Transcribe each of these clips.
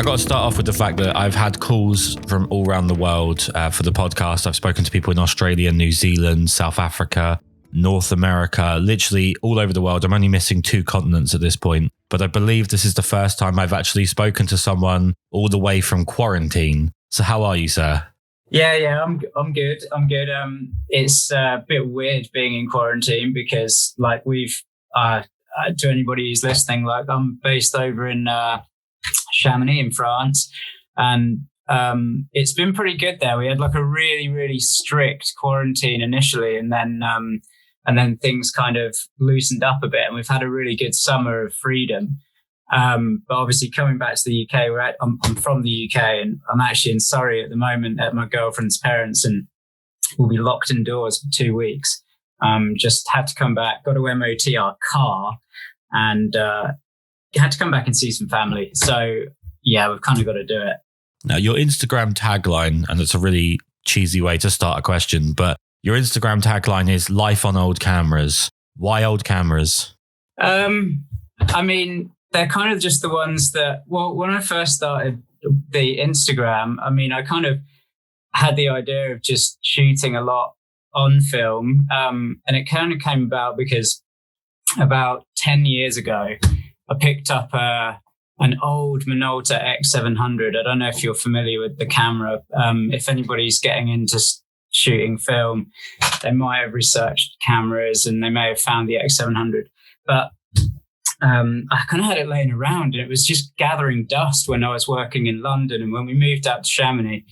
Got to start off with the fact that I've had calls from all around the world for the podcast. I've spoken to people in Australia, New Zealand, South Africa, North America, literally all over the world. I'm only missing 2 continents at this point, but I believe this is the first time I've actually spoken to someone all the way from quarantine. So how are you, sir? Yeah, I'm good. It's a bit weird being in quarantine because, like, we've to anybody who's listening, like, I'm based over in Chamonix in France, and it's been pretty good there. We had like a really, really strict quarantine initially, and then things kind of loosened up a bit, and we've had a really good summer of freedom. But obviously, coming back to the UK, I'm from the UK, and I'm actually in Surrey at the moment at my girlfriend's parents, and we'll be locked indoors for 2 weeks. Just had to come back, got to MOT our car, and had to come back and see some family. So yeah, we've kind of got to do it. Now, your Instagram tagline, and it's a really cheesy way to start a question, but your Instagram tagline is "Life on old cameras." Why old cameras? I mean, they're kind of just the ones that, well, when I first started the Instagram, I mean, I kind of had the idea of just shooting a lot on film. And it kind of came about because about 10 years ago, I picked up an old Minolta X700. I don't know if you're familiar with the camera. If anybody's getting into shooting film, they might have researched cameras and they may have found the X700. But I kind of had it laying around, and it was just gathering dust when I was working in London. And when we moved out to Chamonix,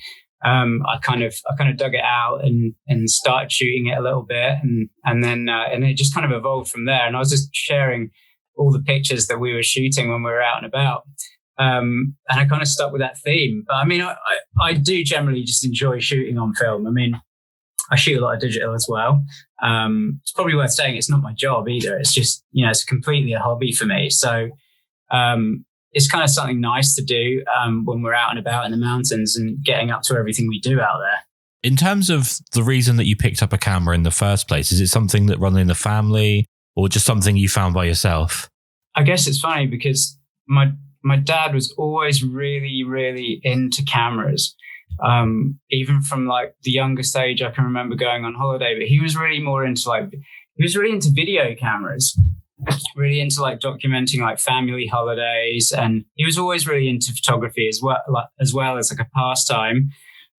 I kind of dug it out and started shooting it a little bit, and then it just kind of evolved from there. And I was just sharing all the pictures that we were shooting when we were out and about. And I kind of stuck with that theme. But I mean, I do generally just enjoy shooting on film. I mean, I shoot a lot of digital as well. It's probably worth saying it's not my job either. It's just, it's completely a hobby for me. So it's kind of something nice to do when we're out and about in the mountains and getting up to everything we do out there. In terms of the reason that you picked up a camera in the first place, is it something that runs in the family, or just something you found by yourself? I guess it's funny because my dad was always really, really into cameras. Even from like the youngest age, I can remember going on holiday, but he was really more into video cameras, really into like documenting like family holidays. And he was always really into photography as well as like a pastime.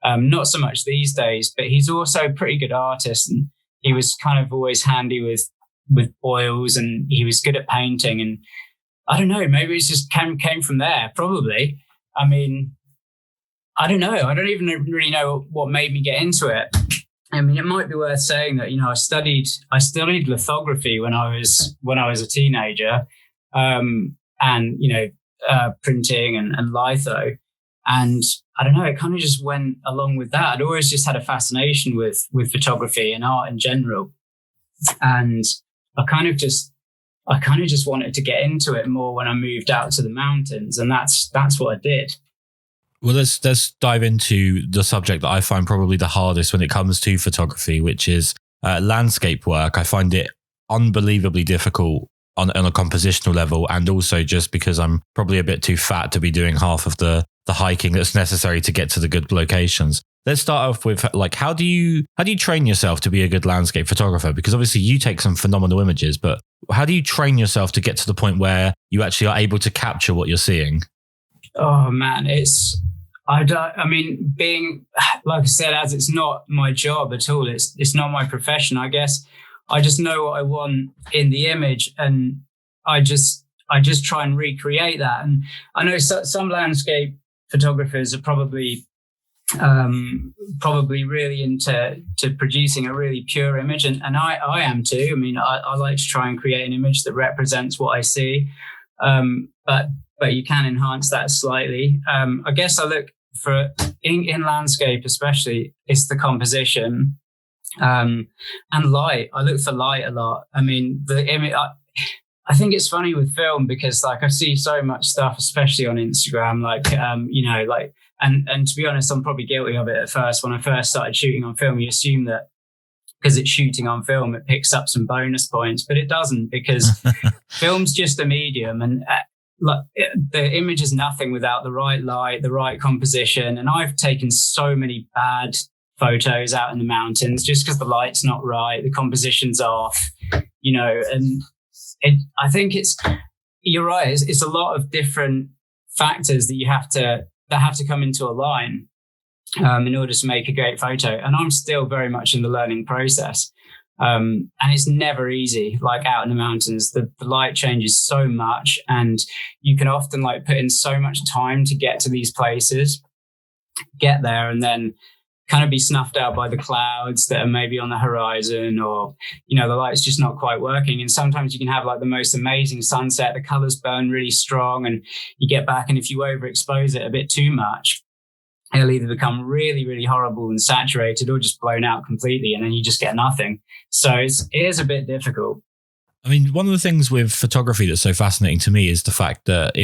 Not so much these days, but he's also a pretty good artist, and he was kind of always handy with oils, and he was good at painting. And I don't know, maybe it just came from there, probably. I mean, I don't know. I don't even really know what made me get into it. I mean, it might be worth saying that, I studied lithography when I was a teenager, and printing and litho. And I don't know, it kind of just went along with that. I'd always just had a fascination with photography and art in general. And I kind of just wanted to get into it more when I moved out to the mountains, and that's what I did. Well, let's dive into the subject that I find probably the hardest when it comes to photography, which is landscape work. I find it unbelievably difficult on a compositional level, and also just because I'm probably a bit too fat to be doing half of the hiking that's necessary to get to the good locations. Let's start off with, like, how do you train yourself to be a good landscape photographer? Because obviously you take some phenomenal images, but how do you train yourself to get to the point where you actually are able to capture what you're seeing? Oh man, being, like I said, as it's not my job at all, it's not my profession. I guess I just know what I want in the image, and I just try and recreate that. And I know some landscape photographers are probably really into producing a really pure image, and I am too. I mean, I like to try and create an image that represents what I see, but you can enhance that slightly. I guess I look for in landscape especially, it's the composition. And light. I look for light a lot. I mean, the image. I think it's funny with film because like I see so much stuff, especially on Instagram, like like and to be honest, I'm probably guilty of it at first. When I first started shooting on film, you assume that because it's shooting on film, it picks up some bonus points, but it doesn't because film's just a medium, and the image is nothing without the right light, the right composition. And I've taken so many bad photos out in the mountains just because the light's not right, the composition's off, and I think you're right. It's a lot of different factors that have to come into a line in order to make a great photo. And I'm still very much in the learning process. And it's never easy, like out in the mountains, the light changes so much and you can often like put in so much time to get to these places, get there and then kind of be snuffed out by the clouds that are maybe on the horizon, or, the light's just not quite working. And sometimes you can have like the most amazing sunset, the colors burn really strong and you get back. And if you overexpose it a bit too much, it'll either become really, really horrible and saturated or just blown out completely. And then you just get nothing. So it is a bit difficult. I mean, one of the things with photography that's so fascinating to me is the fact that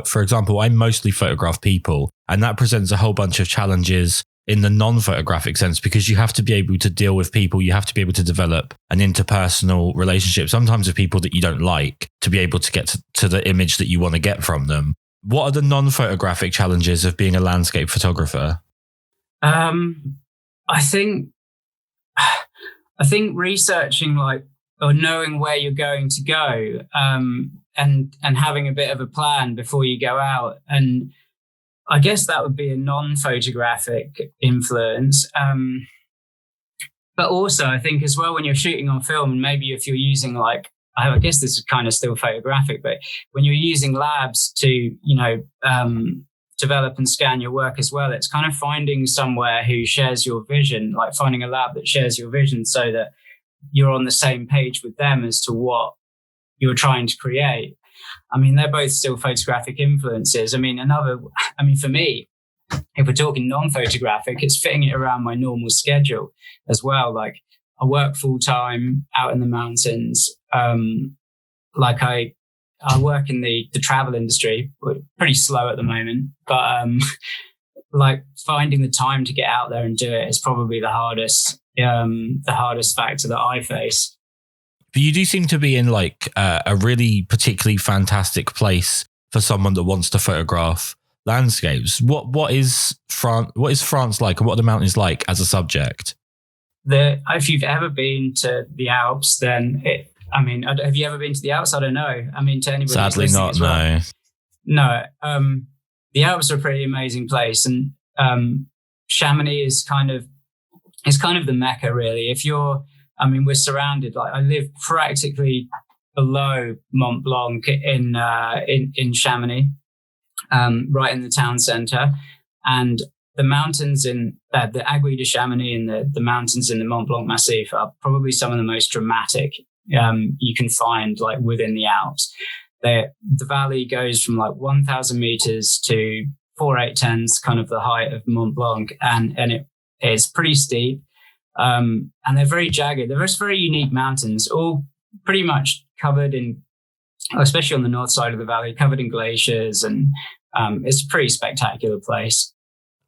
for example, I mostly photograph people, and that presents a whole bunch of challenges in the non-photographic sense, because you have to be able to deal with people. You have to be able to develop an interpersonal relationship, sometimes with people that you don't like, to be able to get to the image that you want to get from them. What are the non-photographic challenges of being a landscape photographer? I think researching or knowing where you're going to go, and having a bit of a plan before you go out. And I guess that would be a non-photographic influence. But also I think as well, when you're shooting on film, and maybe if you're using I guess this is kind of still photographic, but when you're using labs to, develop and scan your work as well, it's kind of finding somewhere who shares your vision, like finding a lab that shares your vision so that you're on the same page with them as to what you're trying to create. I mean, they're both still photographic influences. I mean, for me, if we're talking non-photographic, it's fitting it around my normal schedule as well. Like I work full time out in the mountains. I work in the travel industry. We're pretty slow at the moment, but finding the time to get out there and do it is probably the hardest factor that I face. But you do seem to be in a really particularly fantastic place for someone that wants to photograph landscapes. What is France like, and what are the mountains like as a subject? If you've ever been to the Alps, then have you ever been to the Alps? I don't know. I mean, to anybody, sadly not. Well, no. The Alps are a pretty amazing place, and Chamonix is kind of the Mecca, really. We're surrounded. I live practically below Mont Blanc in Chamonix, right in the town centre, and the mountains in the Aiguille de Chamonix and the mountains in the Mont Blanc Massif are probably some of the most dramatic you can find within the Alps. The valley goes from 1,000 meters to 4,810s, kind of the height of Mont Blanc, and it is pretty steep. And they're very jagged. They're just very unique mountains, all pretty much covered in, especially on the north side of the valley, covered in glaciers, and it's a pretty spectacular place.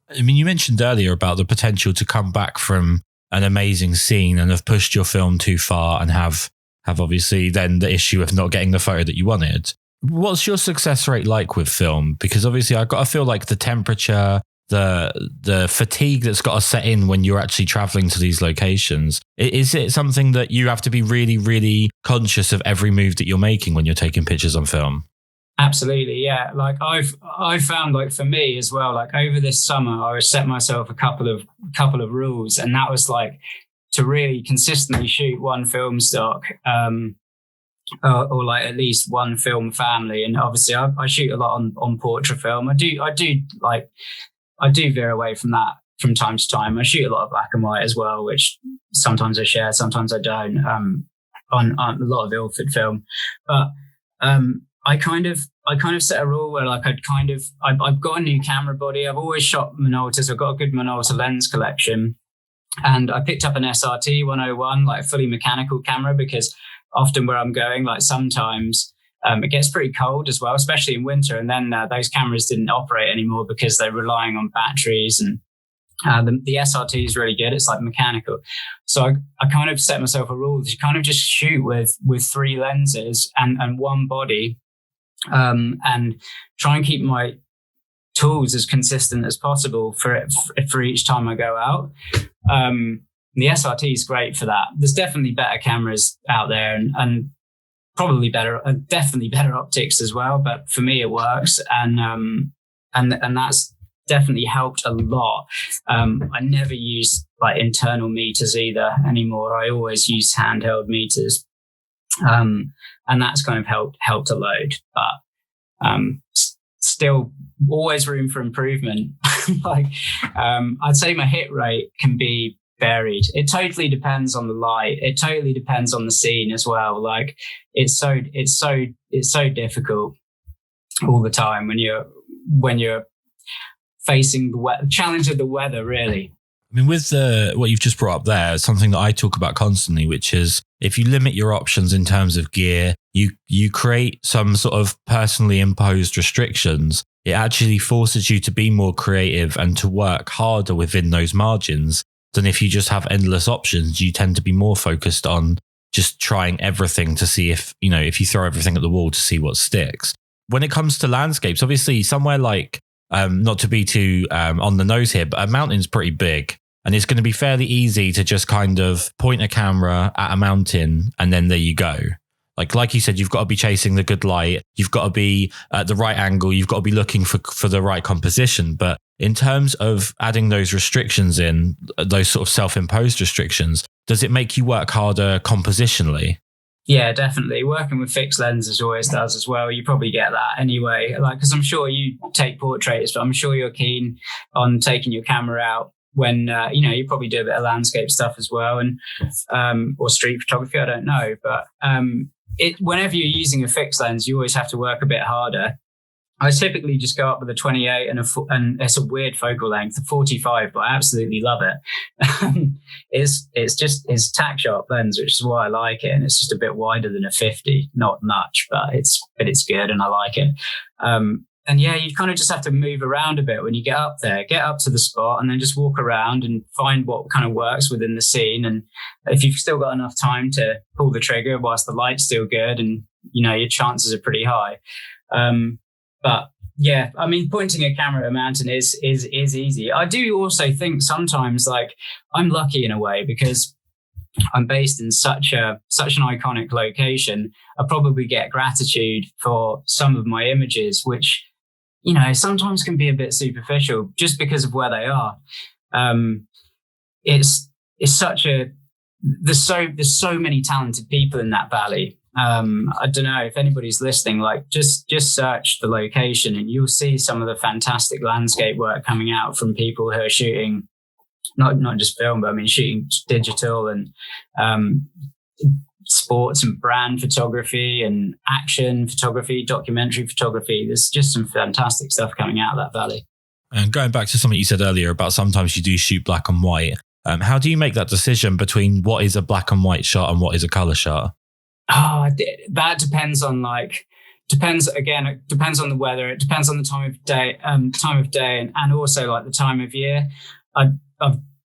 I mean, you mentioned earlier about the potential to come back from an amazing scene and have pushed your film too far and have obviously then the issue of not getting the photo that you wanted. What's your success rate like with film? Because obviously I've got to feel like the temperature, the fatigue that's got to set in when you're actually traveling to these locations. Is it something that you have to be really, really conscious of every move that you're making when you're taking pictures on film? Absolutely, yeah. I've found for me as well, over this summer, I set myself a couple of rules, and that was to really consistently shoot one film stock, or at least one film family. And obviously, I shoot a lot on portrait film. I do veer away from that from time to time. I shoot a lot of black and white as well, which sometimes I share, sometimes I don't. On a lot of Ilford film, but I kind of set a rule where I've got a new camera body. I've always shot Minoltas. I've got a good Minolta lens collection. And I picked up an SRT 101, like a fully mechanical camera, because often where I'm going, like sometimes it gets pretty cold as well, especially in winter. And then those cameras didn't operate anymore because they're relying on batteries. And the SRT is really good. It's like mechanical. So I kind of set myself a rule to kind of just shoot with 3 lenses and one body, and try and keep my tools as consistent as possible for each time I go out. The SRT is great for that. There's definitely better cameras out there, and probably definitely better optics as well. But for me, it works, and that's definitely helped a lot. I never use like internal meters either anymore. I always use handheld meters, and that's kind of helped a load. But still, always room for improvement. Like I'd say my hit rate can be varied. It totally depends on the light. It totally depends on the scene as well. Like it's so difficult all the time when you're facing the challenge of the weather, really. I mean, with what you've just brought up there, something that I talk about constantly, which is if you limit your options in terms of gear, you create some sort of personally imposed restrictions. It actually forces you to be more creative and to work harder within those margins than if you just have endless options. You tend to be more focused on just trying everything to see if you throw everything at the wall to see what sticks. When it comes to landscapes, obviously somewhere like, not to be too on the nose here, but a mountain's pretty big, and it's going to be fairly easy to just kind of point a camera at a mountain and then there you go. Like you said, you've got to be chasing the good light. You've got to be at the right angle. You've got to be looking for the right composition. But in terms of adding those restrictions in, those sort of self-imposed restrictions, does it make you work harder compositionally? Yeah, definitely. Working with fixed lenses always does as well. You probably get that anyway. Like, because I'm sure you take portraits, but I'm sure you're keen on taking your camera out when, you probably do a bit of landscape stuff as well, and or street photography. I don't know. But whenever you're using a fixed lens, you always have to work a bit harder. I typically just go up with a 28 and it's a weird focal length, a 45, but I absolutely love it. It's tack sharp lens, which is why I like it. And it's just a bit wider than a 50, not much, but it's good and I like it. And yeah, you kind of just have to move around a bit when you get up there, get up to the spot and then just walk around and find what kind of works within the scene. And if you've still got enough time to pull the trigger whilst the light's still good and, your chances are pretty high. But yeah, I mean, pointing a camera at a mountain is easy. I do also think sometimes, like, I'm lucky in a way because I'm based in such an iconic location. I probably get gratitude for some of my images, which, sometimes can be a bit superficial just because of where they are. There's so many talented people in that valley. I don't know if anybody's listening, like just search the location and you'll see some of the fantastic landscape work coming out from people who are shooting, not just film, but I mean, shooting digital and, sports and brand photography and action photography, documentary photography. There's just some fantastic stuff coming out of that valley. And going back to something you said earlier about sometimes you do shoot black and white. How do you make that decision between what is a black and white shot and what is a color shot? Oh, that depends on it depends on the weather. It depends on the time of day and also like the time of year. I'm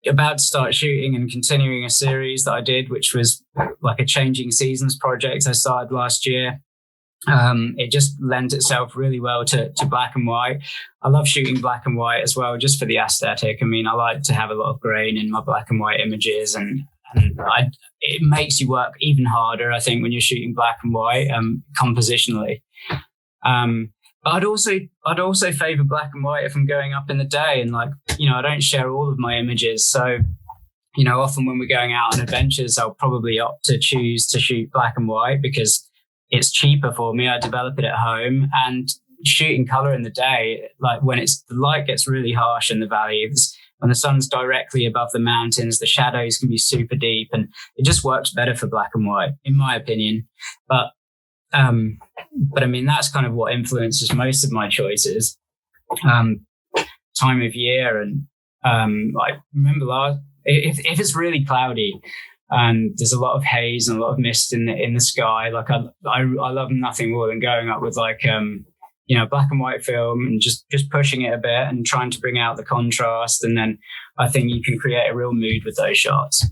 about to start shooting and continuing a series that I did, which was like a changing seasons project I started last year. It just lent itself really well to black and white. I love shooting black and white as well, just for the aesthetic. I mean, I like to have a lot of grain in my black and white images, and it makes you work even harder, I think, when you're shooting black and white, compositionally. But I'd also favor black and white if I'm going up in the day, and I don't share all of my images. So, often when we're going out on adventures, I'll probably opt to choose to shoot black and white because it's cheaper for me. I develop it at home, and shooting color in the day, like when the light gets really harsh in the valleys, when the sun's directly above the mountains, the shadows can be super deep, and it just works better for black and white, in my opinion. But I mean, that's kind of what influences most of my choices. Time of year, and I remember if it's really cloudy and there's a lot of haze and a lot of mist in the sky, like I love nothing more than going up with like black and white film and just pushing it a bit and trying to bring out the contrast. And then I think you can create a real mood with those shots.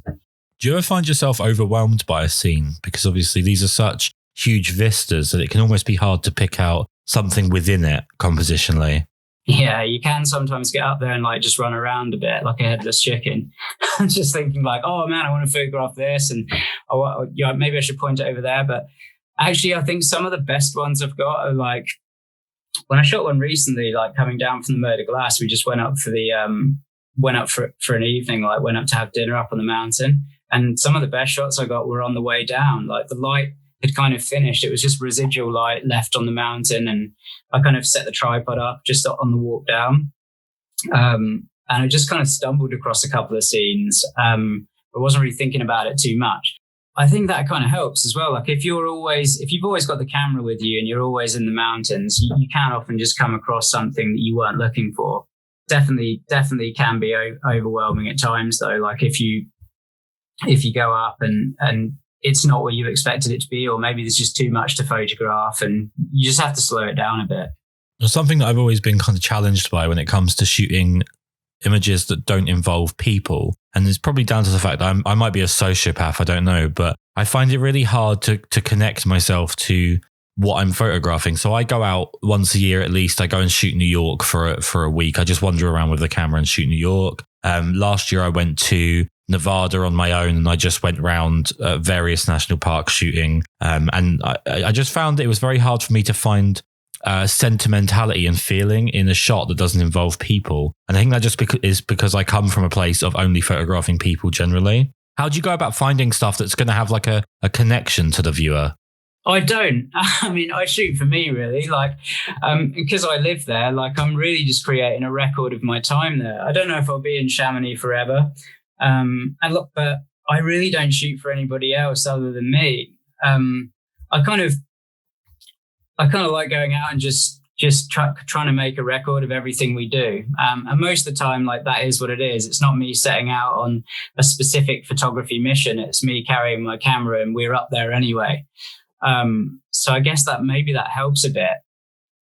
Do you ever find yourself overwhelmed by a scene? Because obviously these are such huge vistas that it can almost be hard to pick out something within it compositionally. Yeah, you can sometimes get up there and like just run around a bit like a headless chicken. Just thinking like, oh man, I want to photograph this, and maybe I should point it over there. But actually, I think some of the best ones I've got are like, when I shot one recently, like coming down from the Mer de Glace, we just went up for an evening, like went up to have dinner up on the mountain. And some of the best shots I got were on the way down. Like the light had kind of finished. It was just residual light left on the mountain. And I kind of set the tripod up just on the walk down. And I just kind of stumbled across a couple of scenes. I wasn't really thinking about it too much. I think that kind of helps as well. Like if you've always got the camera with you and you're always in the mountains, you can often just come across something that you weren't looking for. Definitely can be overwhelming at times though. Like if you go up and it's not what you expected it to be, or maybe there's just too much to photograph and you just have to slow it down a bit. There's something that I've always been kind of challenged by when it comes to shooting images that don't involve people. And it's probably down to the fact that I might be a sociopath, I don't know, but I find it really hard to connect myself to what I'm photographing. So I go out once a year at least. I go and shoot New York for a week. I just wander around with the camera and shoot New York. Last year I went to Nevada on my own and I just went around various national parks shooting. And I just found it was very hard for me to find sentimentality and feeling in a shot that doesn't involve people. And I think that just is because I come from a place of only photographing people generally. How do you go about finding stuff that's going to have like a connection to the viewer? I don't. I mean, I shoot for me really, like, because I live there, like I'm really just creating a record of my time there. I don't know if I'll be in Chamonix forever. And look, but I really don't shoot for anybody else other than me. I kind of like going out and just trying to make a record of everything we do. And most of the time, like that is what it is. It's not me setting out on a specific photography mission. It's me carrying my camera and we're up there anyway. So I guess that maybe that helps a bit.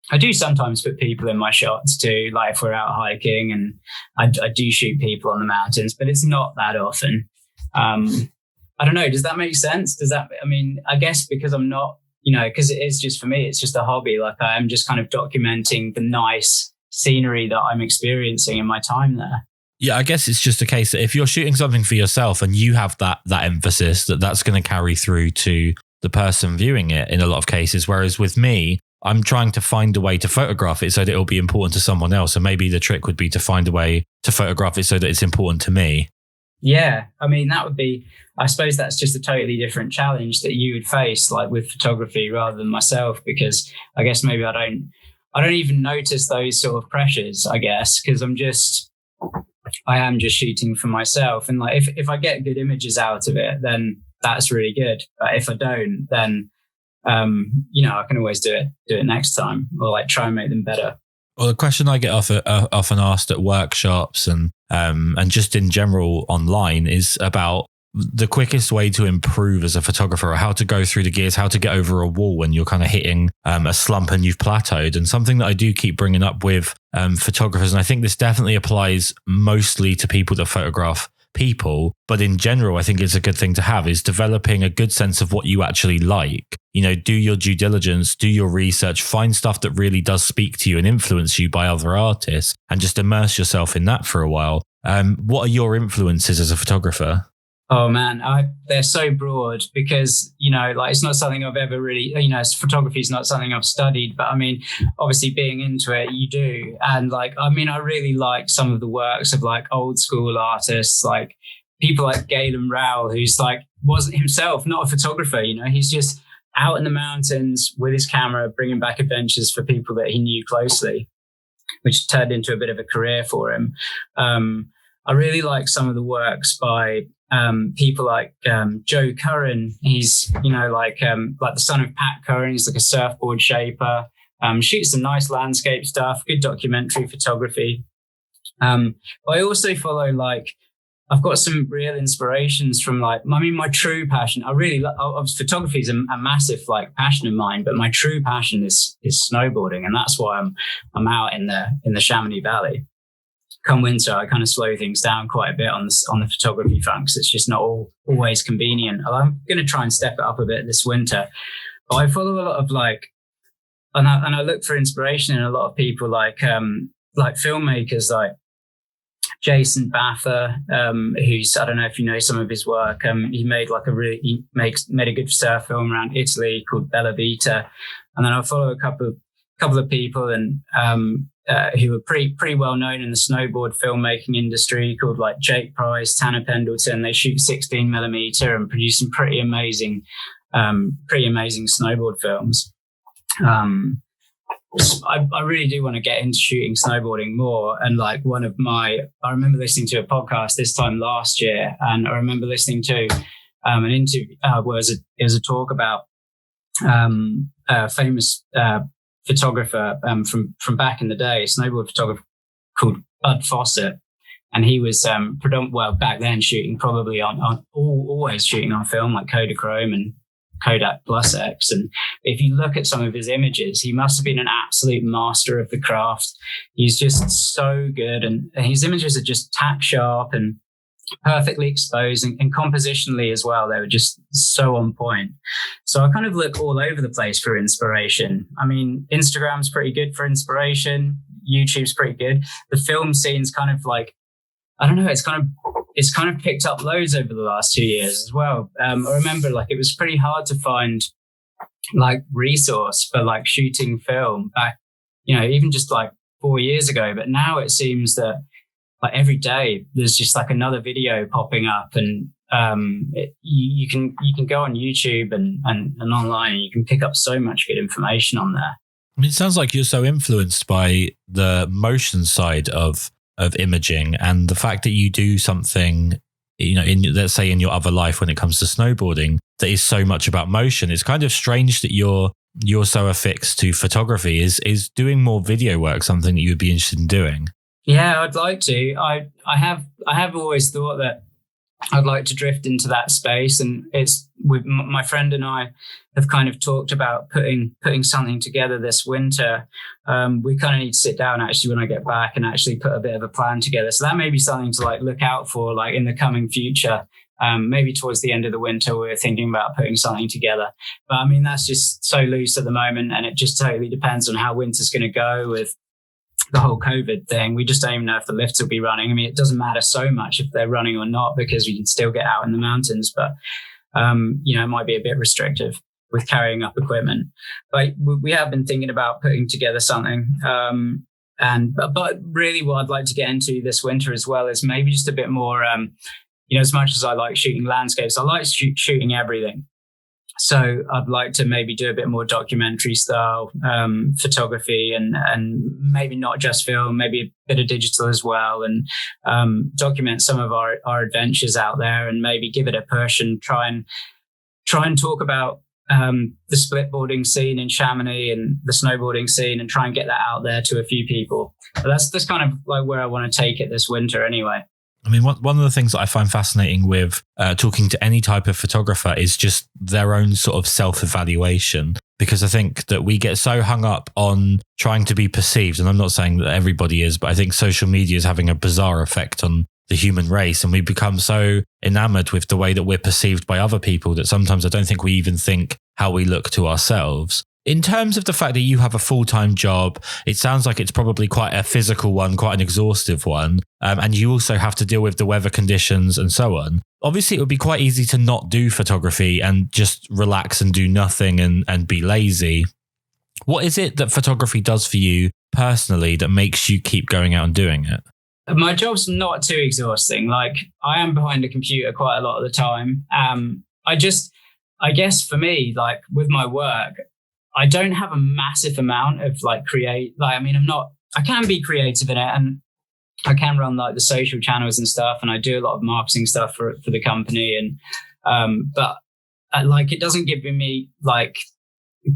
I do sometimes put people in my shots too, like if we're out hiking, and I do shoot people on the mountains, but it's not that often. I don't know. Does that make sense? I guess because I'm not, because it is just for me, it's just a hobby. Like I am just kind of documenting the nice scenery that I'm experiencing in my time there. Yeah, I guess it's just a case that if you're shooting something for yourself and you have that emphasis, that's going to carry through to the person viewing it in a lot of cases. Whereas with me, I'm trying to find a way to photograph it so that it'll be important to someone else. And maybe the trick would be to find a way to photograph it so that it's important to me. Yeah, I mean, that would be, I suppose that's just a totally different challenge that you would face, like with photography rather than myself, because I guess maybe I don't even notice those sort of pressures, I guess, because I am just shooting for myself. And like, if I get good images out of it, then that's really good. But if I don't, then, I can always do it next time, or like try and make them better. Well, the question I get often asked at workshops and just in general online is about the quickest way to improve as a photographer, or how to go through the gears, how to get over a wall when you're kind of hitting a slump and you've plateaued. And something that I do keep bringing up with photographers, and I think this definitely applies mostly to people that photograph people, but in general, I think it's a good thing to have, is developing a good sense of what you actually like. Do your due diligence, do your research, find stuff that really does speak to you and influence you by other artists, and just immerse yourself in that for a while. What are your influences as a photographer? Oh man, they're so broad because, like it's not something I've ever really, photography is not something I've studied, but I mean, obviously being into it, you do. And like, I mean, I really like some of the works of like old school artists, like people like Galen Rowell, who's like, wasn't himself not a photographer, he's just out in the mountains with his camera, bringing back adventures for people that he knew closely, which turned into a bit of a career for him. I really like some of the works by people like Joe Curran. He's like the son of Pat Curran. He's like a surfboard shaper. Shoots some nice landscape stuff, good documentary photography. But I also follow like I've got some real inspirations from like, I mean, my true passion. Photography is a massive like passion of mine, but my true passion is snowboarding, and that's why I'm out in the Chamonix Valley. Come winter, I kind of slow things down quite a bit on the photography front because it's just not always convenient. I'm going to try and step it up a bit this winter. But I follow a lot of like, and I look for inspiration in a lot of people like filmmakers like Jason Baffa, who's, I don't know if you know some of his work. He made like made a good surf film around Italy called Bella Vita, and then I follow a couple of people and who are pretty well known in the snowboard filmmaking industry, called like Jake Price, Tanner Pendleton. They shoot 16mm and produce some pretty amazing snowboard films. I really do want to get into shooting snowboarding more. And like I remember listening to a podcast this time last year, and I remember listening to an interview where it was a talk about a famous photographer from back in the day, a snowboard photographer called Bud Fawcett. And he was back then shooting probably always shooting on film like Kodachrome and Kodak Plus X. And if you look at some of his images, he must have been an absolute master of the craft. He's just so good, and his images are just tack sharp and perfectly exposed, and compositionally as well, they were just so on point. So I kind of look all over the place for inspiration. I mean, Instagram's pretty good for inspiration. YouTube's pretty good. The film scene's kind of like, I don't know, it's kind of picked up loads over the last 2 years as well. I remember like it was pretty hard to find like resource for like shooting film back, even just like 4 years ago. But now it seems that like every day there's just like another video popping up, and you can go on YouTube and online, and you can pick up so much good information on there. I mean, it sounds like you're so influenced by the motion side of imaging, and the fact that you do something, let's say in your other life when it comes to snowboarding, that is so much about motion. It's kind of strange that you're so affixed to photography. Is doing more video work something that you would be interested in doing? Yeah, I'd like to. I have always thought that I'd like to drift into that space, and it's with my friend and I have kind of talked about putting something together this winter. We kind of need to sit down actually when I get back and actually put a bit of a plan together. So that may be something to like look out for like in the coming future. Maybe towards the end of the winter, we're thinking about putting something together. But I mean, that's just so loose at the moment, and it just totally depends on how winter's going to go with the whole COVID thing. We just don't even know if the lifts will be running. I mean, it doesn't matter so much if they're running or not, because we can still get out in the mountains, but it might be a bit restrictive with carrying up equipment. But we have been thinking about putting together something. But really what I'd like to get into this winter as well is maybe just a bit more, as much as I like shooting landscapes, I like shooting everything. So I'd like to maybe do a bit more documentary style photography, and maybe not just film, maybe a bit of digital as well, and document some of our adventures out there, and maybe give it a push and try and talk about the splitboarding scene in Chamonix and the snowboarding scene, and try and get that out there to a few people. But that's kind of like where I want to take it this winter anyway. I mean, one of the things that I find fascinating with talking to any type of photographer is just their own sort of self-evaluation, because I think that we get so hung up on trying to be perceived. And I'm not saying that everybody is, but I think social media is having a bizarre effect on the human race. And we become so enamored with the way that we're perceived by other people that sometimes I don't think we even think how we look to ourselves. In terms of the fact that you have a full-time job, it sounds like it's probably quite a physical one, quite an exhaustive one. And you also have to deal with the weather conditions and so on. Obviously, it would be quite easy to not do photography and just relax and do nothing and be lazy. What is it that photography does for you personally that makes you keep going out and doing it? My job's not too exhausting. Like, I am behind a computer quite a lot of the time. I guess for me, like with my work, I don't have a massive amount of like I can be creative in it, and I can run like the social channels and stuff, and I do a lot of marketing stuff for the company. And, but like, it doesn't give me like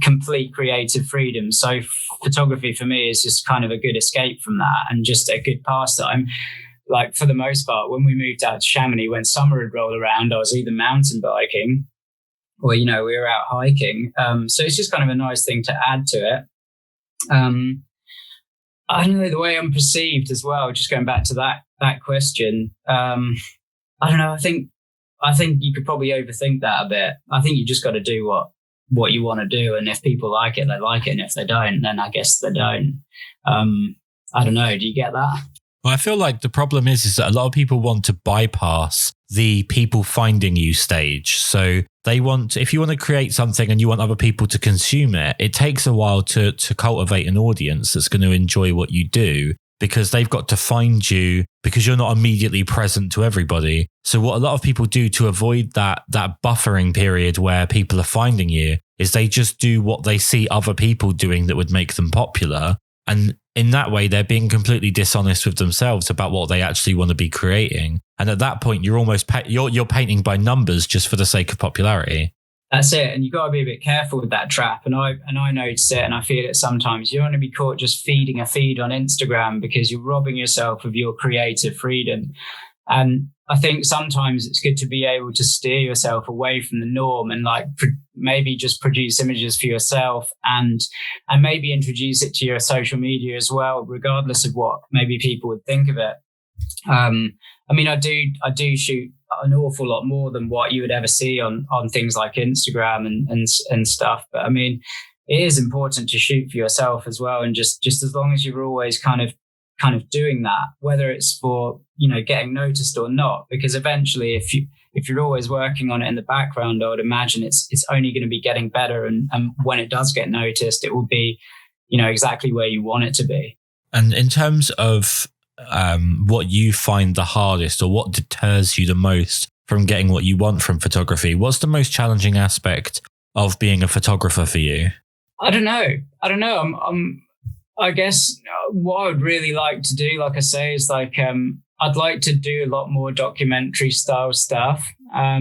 complete creative freedom. So photography for me is just kind of a good escape from that, and just a good pastime. like for the most part, when we moved out to Chamonix, when summer had rolled around, I was either mountain biking or, we were out hiking. So it's just kind of a nice thing to add to it. I don't know, the way I'm perceived as well, just going back to that question. I don't know. I think you could probably overthink that a bit. I think you just got to do what you want to do. And if people like it, they like it. And if they don't, then I guess they don't. I don't know. Do you get that? Well, I feel like the problem is that a lot of people want to bypass the people finding you stage. So if you want to create something and you want other people to consume it, it takes a while to cultivate an audience that's going to enjoy what you do, because they've got to find you because you're not immediately present to everybody. So what a lot of people do to avoid that buffering period where people are finding you is they just do what they see other people doing that would make them popular. And in that way, they're being completely dishonest with themselves about what they actually want to be creating. And at that point, you're almost you're painting by numbers just for the sake of popularity. That's it. And you got to be a bit careful with that trap. And I notice it, and I feel it sometimes. You don't want to be caught just feeding a feed on Instagram, because you're robbing yourself of your creative freedom. And I think sometimes it's good to be able to steer yourself away from the norm and maybe just produce images for yourself and maybe introduce it to your social media as well, regardless of what maybe people would think of it. I do shoot an awful lot more than what you would ever see on things like Instagram and stuff. But I mean, it is important to shoot for yourself as well. And just as long as you're always kind of doing that, whether it's for, getting noticed or not, because eventually if you're always working on it in the background, I would imagine it's only going to be getting better. And when it does get noticed, it will be, exactly where you want it to be. And in terms of what you find the hardest, or what deters you the most from getting what you want from photography, what's the most challenging aspect of being a photographer for you? I don't know. I guess what I would really like to do, like I say, is I'd like to do a lot more documentary style stuff. I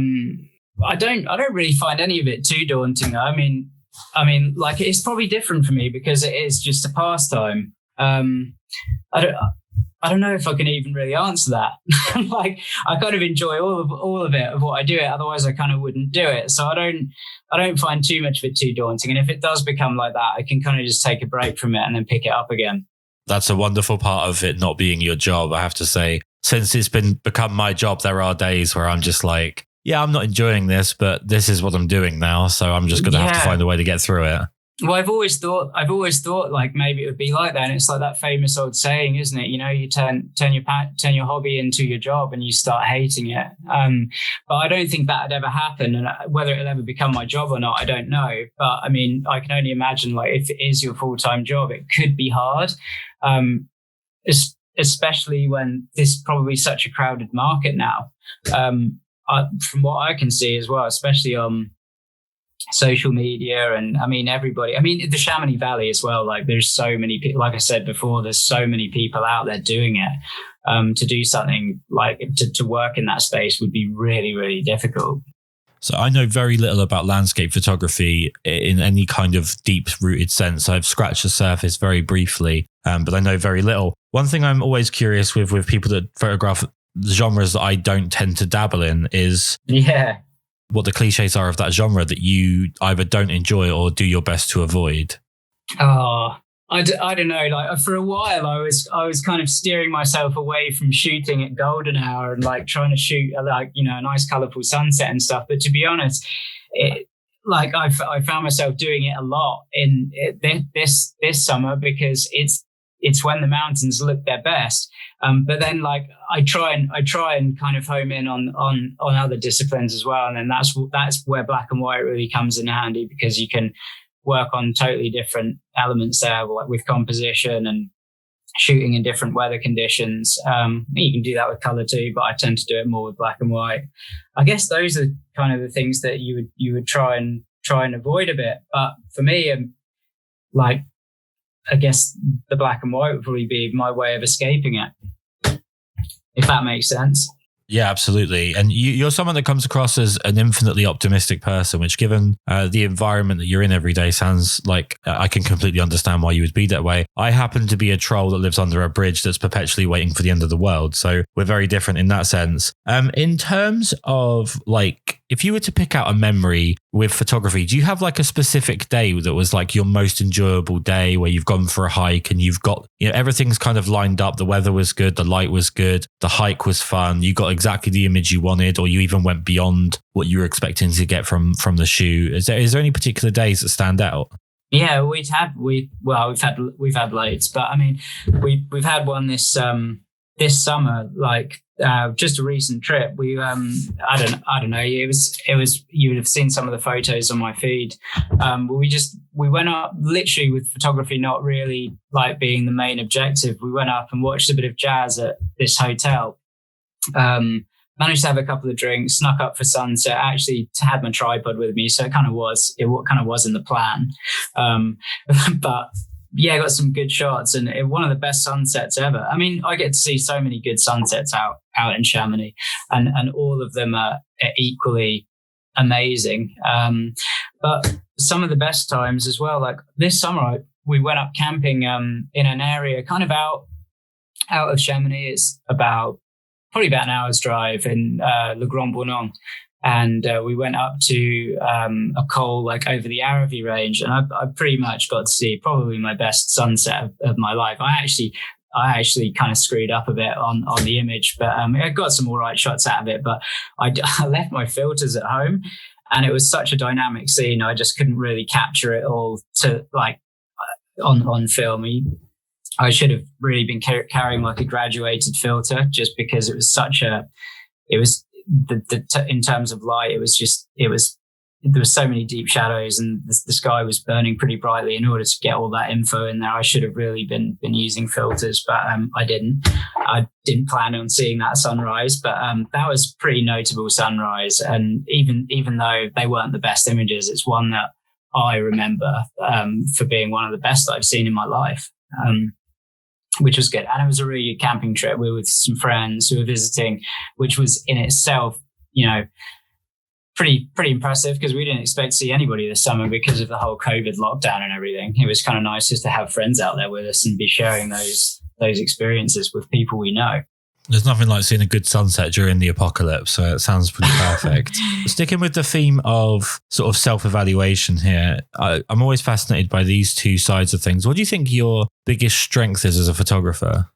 don't really find any of it too daunting. I mean, it's probably different for me because it is just a pastime. I don't know if I can even really answer that. I kind of enjoy all of it, of what I do. Otherwise, I kind of wouldn't do it. So I don't find too much of it too daunting. And if it does become like that, I can kind of just take a break from it and then pick it up again. That's a wonderful part of it not being your job, I have to say. Since it's become my job, there are days where I'm just like, yeah, I'm not enjoying this, but this is what I'm doing now. So I'm just going to have to find a way to get through it. Well, I've always thought like maybe it would be like that. And it's like that famous old saying, isn't it? You turn your hobby into your job and you start hating it. But I don't think that would ever happen. And whether it'll ever become my job or not, I don't know. But I mean, I can only imagine if it is your full-time job, it could be hard. Especially when this is probably such a crowded market now. From what I can see as well, especially on social media, and everybody, the Chamonix Valley as well, there's so many people, like I said before, there's so many people out there doing it. To do something to work in that space would be really, really difficult. So I know very little about landscape photography in any kind of deep-rooted sense. I've scratched the surface very briefly, but I know very little. One thing I'm always curious with people that photograph genres that I don't tend to dabble in is what the cliches are of that genre that you either don't enjoy or do your best to avoid. I don't know. For a while, I was kind of steering myself away from shooting at golden hour and trying to shoot a nice colourful sunset and stuff. But to be honest, I found myself doing it a lot in this summer because it's when the mountains look their best. But then I try and kind of home in on other disciplines as well. And then that's where black and white really comes in handy, because you can work on totally different elements there, with composition and shooting in different weather conditions. You can do that with color too, but I tend to do it more with black and white. I guess those are kind of the things that you would try and avoid a bit. But for me, I guess the black and white would probably be my way of escaping it, if that makes sense. Yeah, absolutely. And you're someone that comes across as an infinitely optimistic person, which given the environment that you're in every day sounds like I can completely understand why you would be that way. I happen to be a troll that lives under a bridge that's perpetually waiting for the end of the world. So we're very different in that sense. In terms of like, if you were to pick out a memory with photography, do you have like a specific day that was like your most enjoyable day where you've gone for a hike and you've got, everything's kind of lined up. The weather was good. The light was good. The hike was fun. You got exactly the image you wanted, or you even went beyond what you were expecting to get from the shoot. Is there any particular days that stand out? Yeah, we've had loads, but I mean, we've had one this summer, like just a recent trip. We I don't know. It was you would have seen some of the photos on my feed. We went up literally with photography not really like being the main objective. We went up and watched a bit of jazz at this hotel. Managed to have a couple of drinks, snuck up for sunset. Actually had my tripod with me, so it kind of was in the plan. But yeah, I got some good shots and one of the best sunsets ever. I mean, I get to see so many good sunsets out in Chamonix, and all of them are equally amazing. But some of the best times as well, like this summer, we went up camping in an area kind of out of Chamonix. It's probably about an hour's drive in Le Grand Bournon. And we went up to a col like over the Aravi range, and I pretty much got to see probably my best sunset of my life. I actually kind of screwed up a bit on the image, but I got some all right shots out of it. But I left my filters at home, and it was such a dynamic scene. I just couldn't really capture it all to like on film. I should have really been carrying like a graduated filter, just because it was in terms of light, there was so many deep shadows, and the sky was burning pretty brightly. In order to get all that info in there, I should have really been using filters, but I didn't. I didn't plan on seeing that sunrise, but that was a pretty notable sunrise. And even though they weren't the best images, it's one that I remember for being one of the best I've seen in my life. Which was good. And it was a really good camping trip. We were with some friends who were visiting, which was in itself, pretty impressive, because we didn't expect to see anybody this summer because of the whole COVID lockdown and everything. It was kind of nice just to have friends out there with us and be sharing those experiences with people we know. There's nothing like seeing a good sunset during the apocalypse, so it sounds pretty perfect. Sticking with the theme of sort of self-evaluation here, I'm always fascinated by these two sides of things. What do you think your biggest strength is as a photographer?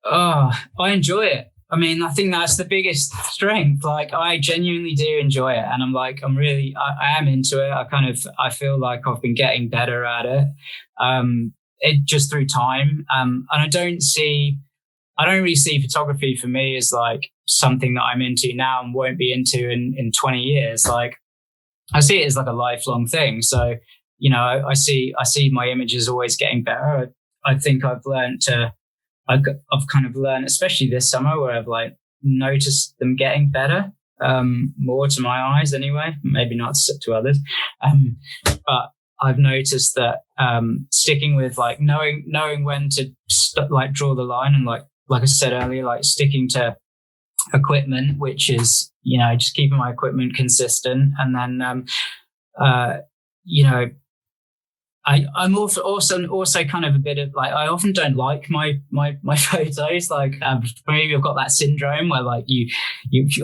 Oh, I enjoy it. I mean, I think that's the biggest strength. Like, I genuinely do enjoy it, and I am into it. I feel like I've been getting better at it, it just through time. And I don't really see photography for me as like something that I'm into now and won't be into in 20 years. Like, I see it as like a lifelong thing. So, I see my images always getting better. I think I've kind of learned, especially this summer, where I've like noticed them getting better, more to my eyes anyway, maybe not to others. But I've noticed that sticking with like knowing when to draw the line, and like I said earlier, like sticking to equipment, which is, just keeping my equipment consistent. And then, I'm also kind of a bit of like, I often don't like my photos. Like, maybe I've got that syndrome where like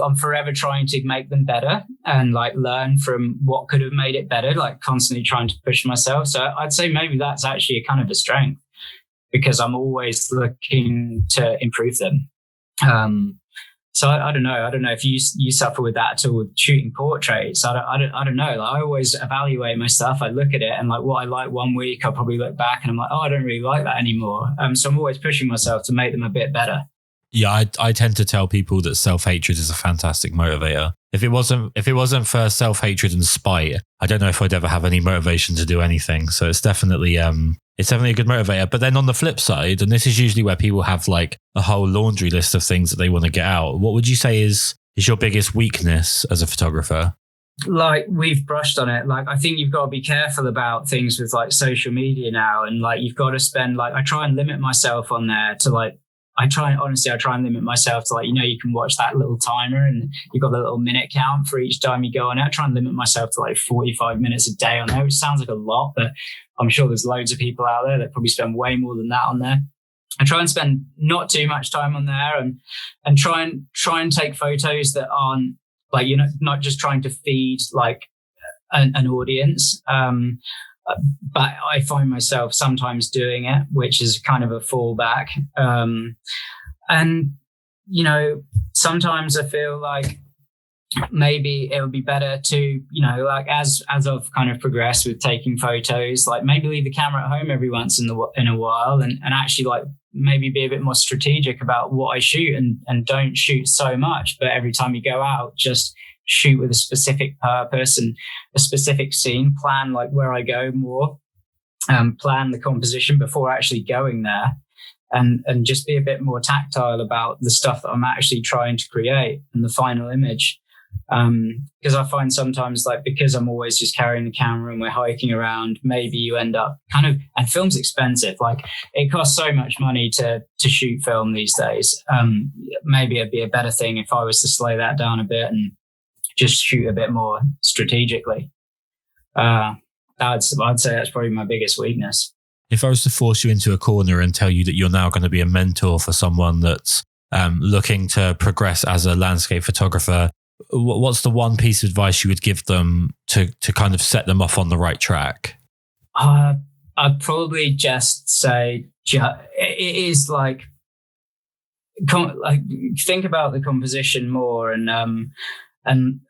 I'm forever trying to make them better and like learn from what could have made it better, like constantly trying to push myself. So I'd say maybe that's actually a kind of a strength, because I'm always looking to improve them. So I don't know. I don't know if you suffer with that at all with shooting portraits. I don't know. Like, I always evaluate my stuff. I look at it and like what I like one week, I'll probably look back and I'm like, oh, I don't really like that anymore. So I'm always pushing myself to make them a bit better. Yeah, I tend to tell people that self-hatred is a fantastic motivator. If it wasn't for self-hatred and spite, I don't know if I'd ever have any motivation to do anything. So it's definitely a good motivator. But then on the flip side, and this is usually where people have like a whole laundry list of things that they want to get out, what would you say is your biggest weakness as a photographer? Like, we've brushed on it. Like, I think you've got to be careful about things with like social media now, and like you've got to spend, like, I try and limit myself on there to like, I try and limit myself to, like, you can watch that little timer and you've got the little minute count for each time you go on it. I try and limit myself to like 45 minutes a day on there, which sounds like a lot, but I'm sure there's loads of people out there that probably spend way more than that on there. I try and spend not too much time on there, and try and take photos that aren't like, not just trying to feed like an audience. But I find myself sometimes doing it, which is kind of a fallback. And sometimes I feel like maybe it would be better to, like as I've kind of progressed with taking photos, like maybe leave the camera at home every once in a while, and actually like maybe be a bit more strategic about what I shoot, and don't shoot so much, but every time you go out, just shoot with a specific purpose and a specific scene, plan like where I go more, plan the composition before actually going there, and just be a bit more tactile about the stuff that I'm actually trying to create and the final image. Because I find sometimes, like, because I'm always just carrying the camera and we're hiking around, maybe you end up and film's expensive. Like, it costs so much money to shoot film these days. Maybe it'd be a better thing if I was to slow that down a bit and just shoot a bit more strategically. I'd say that's probably my biggest weakness. If I was to force you into a corner and tell you that you're now going to be a mentor for someone that's looking to progress as a landscape photographer, what's the one piece of advice you would give them to kind of set them off on the right track? I'd probably just say it is like think about the composition more, and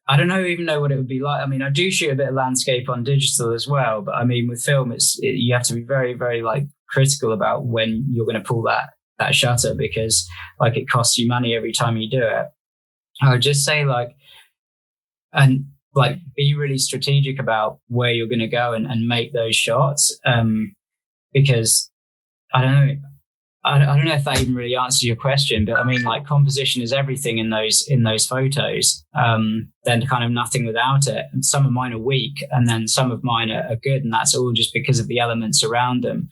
I don't even know what it would be like. I mean, I do shoot a bit of landscape on digital as well, but I mean, with film, you have to be very, very like critical about when you're going to pull that shutter, because like it costs you money every time you do it. I would just say be really strategic about where you're going to go and make those shots. Because I don't know if that even really answers your question, but I mean, like, composition is everything in those photos. Then kind of nothing without it. And some of mine are weak, and then some of mine are good, and that's all just because of the elements around them.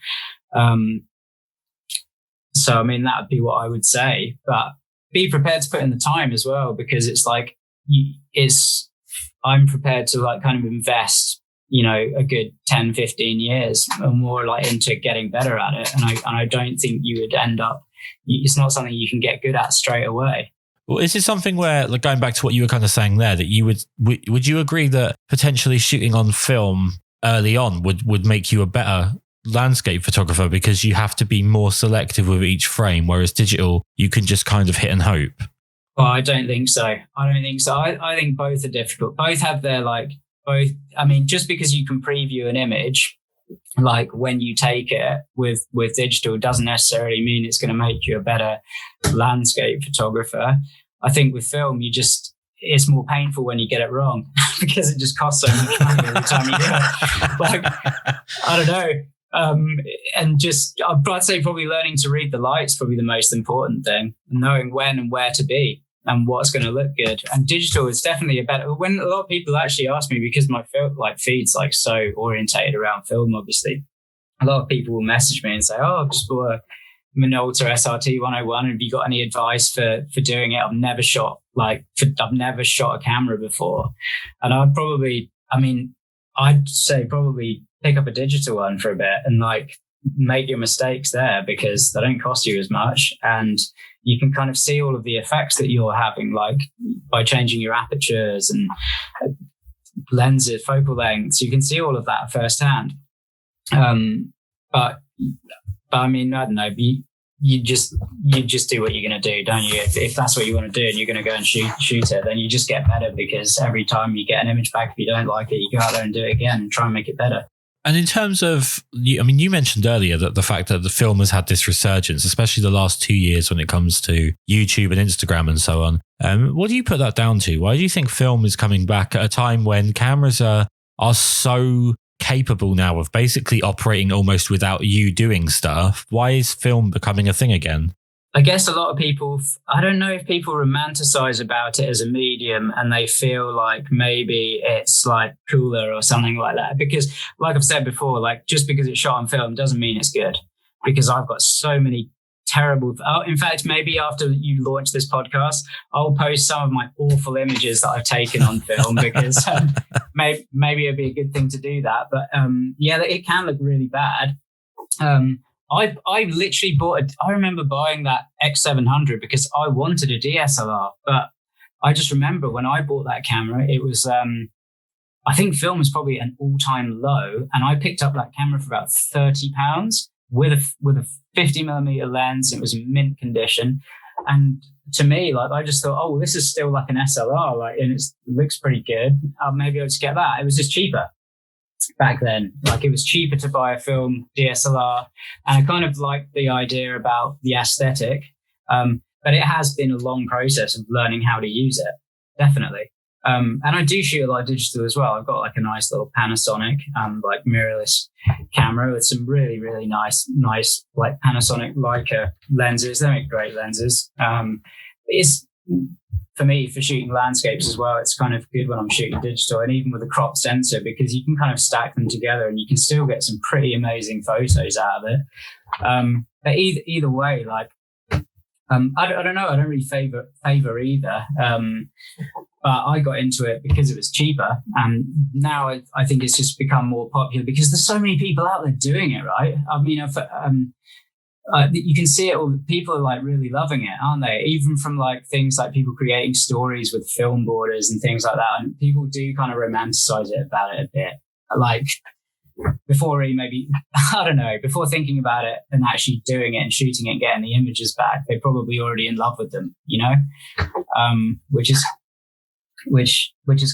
So I mean, that would be what I would say. But be prepared to put in the time as well, because it's like I'm prepared to like kind of invest, a good 10, 15 years or more like into getting better at it. And I don't think you would end up, it's not something you can get good at straight away. Well, is it something where, like, going back to what you were kind of saying there, that you would you agree that potentially shooting on film early on would make you a better landscape photographer, because you have to be more selective with each frame, whereas digital, you can just kind of hit and hope? Well, I don't think so. I think both are difficult. Both have their I mean, just because you can preview an image, like when you take it with digital, doesn't necessarily mean it's going to make you a better landscape photographer. I think with film, it's more painful when you get it wrong because it just costs so much money every time you do it. Like, I don't know. And just, I'd say probably learning to read the light is probably the most important thing, knowing when and where to be and what's going to look good. And digital is definitely when a lot of people actually ask me, because my feed's like so orientated around film, obviously, a lot of people will message me and say, oh, I've just bought a Minolta SRT 101. Have you got any advice for doing it? I've never shot a camera before. And I'd say probably pick up a digital one for a bit and like make your mistakes there, because they don't cost you as much, and you can kind of see all of the effects that you're having, like by changing your apertures and lenses, focal lengths. You can see all of that firsthand. But I mean, I don't know. You just do what you're going to do, don't you? If that's what you want to do and you're going to go and shoot it, then you just get better, because every time you get an image back, if you don't like it, you go out there and do it again and try and make it better. And in terms of, you mentioned earlier that the fact that the film has had this resurgence, especially the last 2 years when it comes to YouTube and Instagram and so on. What do you put that down to? Why do you think film is coming back at a time when cameras are so capable now of basically operating almost without you doing stuff? Why is film becoming a thing again? I guess a lot of people, I don't know if people romanticize about it as a medium and they feel like maybe it's like cooler or something like that. Because like I've said before, like just because it's shot on film doesn't mean it's good, because I've got so many terrible. In fact, maybe after you launch this podcast, I'll post some of my awful images that I've taken on film because maybe it'd be a good thing to do that. But yeah, it can look really bad. I literally I remember buying that X700 because I wanted a DSLR, but I just remember when I bought that camera, it was, I think film was probably an all-time low, and I picked up that camera for about £30 with a 50mm lens. It was in mint condition, and to me, like, I just thought, oh, well, this is still like an SLR, like, and it looks pretty good. Maybe I'll just get that. It was just cheaper back then. Like, it was cheaper to buy a film DSLR, and I kind of liked the idea about the aesthetic. But it has been a long process of learning how to use it, definitely. And I do shoot a lot of digital as well. I've got like a nice little Panasonic, like mirrorless camera with some really, really nice like Panasonic Leica lenses. They make great lenses. It's, for me, for shooting landscapes as well, it's kind of good when I'm shooting digital, and even with a crop sensor, because you can kind of stack them together and you can still get some pretty amazing photos out of it. But either way, like, I don't know. I don't really favor either. But I got into it because it was cheaper. And now I think it's just become more popular because there's so many people out there doing it, right? I mean, you can see it all. People are like really loving it, aren't they? Even from like things like people creating stories with film borders and things like that. And people do kind of romanticize it about it a bit. Like, before thinking about it and actually doing it and shooting it and getting the images back, they're probably already in love with them, you know, which is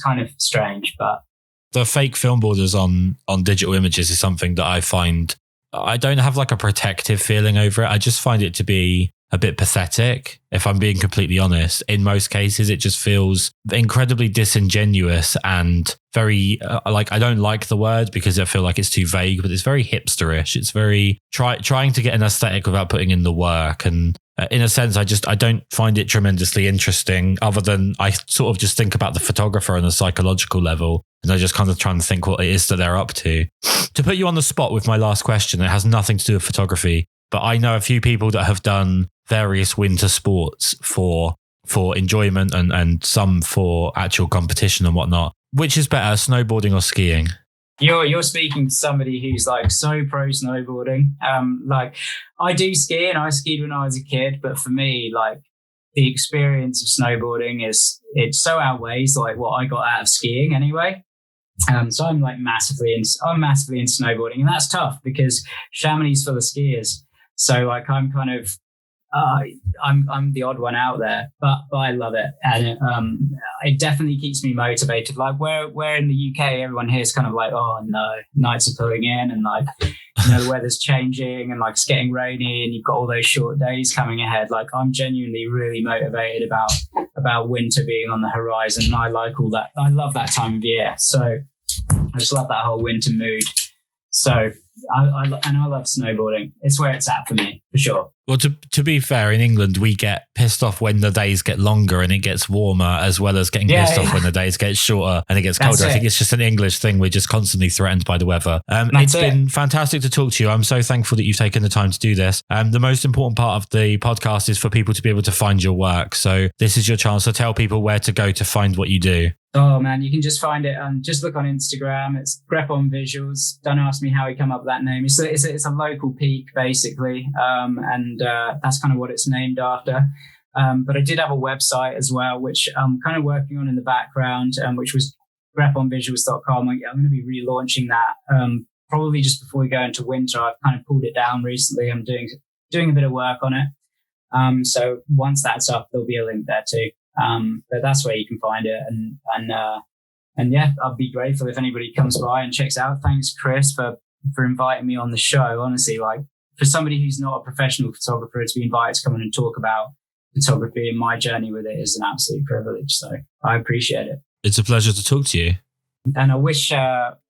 kind of strange. But the fake film borders on digital images is something that I find, I don't have like a protective feeling over it. I just find it to be a bit pathetic, if I'm being completely honest. In most cases, it just feels incredibly disingenuous and very, like, I don't like the word because I feel like it's too vague, but it's very hipsterish. It's very trying to get an aesthetic without putting in the work. And in a sense, I don't find it tremendously interesting, other than I sort of just think about the photographer on a psychological level. And I just kind of try and think what it is that they're up to. To put you on the spot with my last question, it has nothing to do with photography, but I know a few people that have done various winter sports for enjoyment and some for actual competition and whatnot. Which is better, snowboarding or skiing? You're speaking to somebody who's like so pro snowboarding. Like, I do ski and I skied when I was a kid, but for me, like, the experience of snowboarding it so outweighs like what I got out of skiing anyway. So I'm like massively into snowboarding, and that's tough because Chamonix is full of skiers. So like I'm kind of I'm the odd one out there, but I love it, and it definitely keeps me motivated. Like where in the UK, everyone here is kind of like, oh no, nights are pulling in, and like, you know, the weather's changing, and like it's getting rainy, and you've got all those short days coming ahead. Like, I'm genuinely really motivated about winter being on the horizon, and I like all that. I love that time of year, so I just love that whole winter mood. So I love snowboarding. It's where it's at for me, for sure. Well, to be fair, in England, we get pissed off when the days get longer and it gets warmer, as well as getting pissed off when the days get shorter and it gets colder. I think it's just an English thing. We're just constantly threatened by the weather. It's been fantastic to talk to you. I'm so thankful that you've taken the time to do this. The most important part of the podcast is for people to be able to find your work. So this is your chance to tell people where to go to find what you do. Oh man, you can just find it and just look on Instagram. It's Grep-On Visuals. Don't ask me how he come up with that name. It's a local peak basically, and that's kind of what it's named after. But I did have a website as well, which I'm kind of working on in the background, which was greponvisuals.com. I'm going to be relaunching that probably just before we go into winter. I've kind of pulled it down recently. I'm doing a bit of work on it. So once that's up, there'll be a link there too. But that's where you can find it, and yeah, I'd be grateful if anybody comes by and checks out. Thanks, Kris, for inviting me on the show. Honestly, like, for somebody who's not a professional photographer to be invited to come in and talk about photography and my journey with it is an absolute privilege. So I appreciate it. It's a pleasure to talk to you. And I wish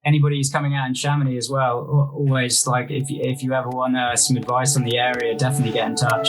anybody who's coming out in Chamonix as well, always, like, if you ever want some advice on the area, definitely get in touch.